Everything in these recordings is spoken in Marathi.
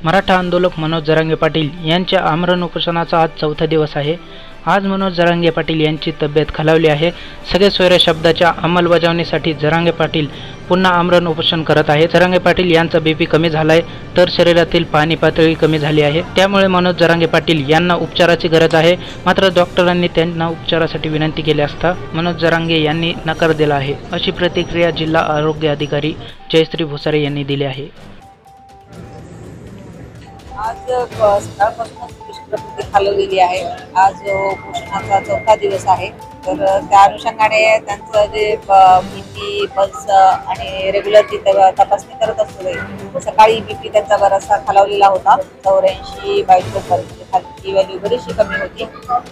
मराठा आंदोलक मनोज जरांगे पाटील यांच्या आमरण उपोषणाचा आज चौथा दिवस आहे। आज मनोज जरांगे पाटील यांची तब्येत खालावली आहे। सगळे सोयऱ्या शब्दाच्या अंमलबजावणीसाठी जरांगे पाटील पुन्हा आमरण उपोषण करत आहेत। जरांगे पाटील यांचा बीपी कमी झालाय तर शरीरातील पाणी पातळी कमी झाली आहे। त्यामुळे मनोज जरांगे पाटील यांना उपचाराची गरज आहे। मात्र डॉक्टरांनी त्यांना उपचारासाठी विनंती केली असता मनोज जरांगे यांनी नकार दिला आहे, अशी प्रतिक्रिया जिल्हा आरोग्य अधिकारी जयश्री भुसारे यांनी दिली आहे। आज सकाळपासूनच प्रकृती खालवलेली आहे। आज उपोषणाचा चौथा दिवस आहे। तर त्या अनुषंगाने त्यांचं जे बीपी पल्स आणि रेग्युलर ती तपासणी करत असतो। सकाळी बीपी त्यांचा बराचसा खालावलेला होता, 84/22 खालची व्हॅल्यू बरीचशी कमी होती।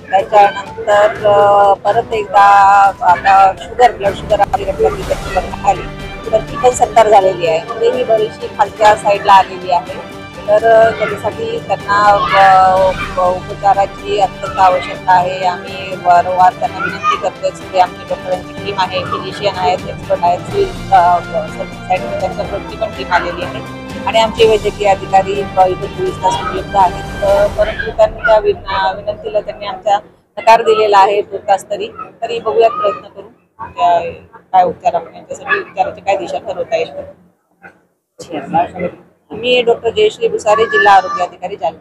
त्याच्यानंतर परत एकदा आता ब्लड शुगर आपली रक्तातील आली तर ती पण 70 झालेली आहे, म्हणजे ही बरीचशी खालच्या साईडला आलेली आहे। तर त्याच्यासाठी त्यांना उपचाराची अत्यंत आवश्यकता आहे। आम्ही वारंवार त्यांना विनंती करतोय की आमची डॉक्टरांची टीम आहे, फिजिशियन आहेत, एक्सपर्ट आहेत, साईडने त्यांच्याकडची पण टीम आलेली आहे आणि आमचे वैद्यकीय अधिकारी इथे 24 तास उपलब्ध आहेत। परंतु त्यांच्या विनंतीला त्यांनी आमचा नकार दिलेला आहे तुर्तास तरी बघूयात, प्रयत्न करू काय उपचार आपण यांच्यासाठी उपचाराची काय दिशा ठरवता येईल। मी डॉक्टर जयश्री भुसारे, जिल्हा आरोग्य अधिकारी जालना।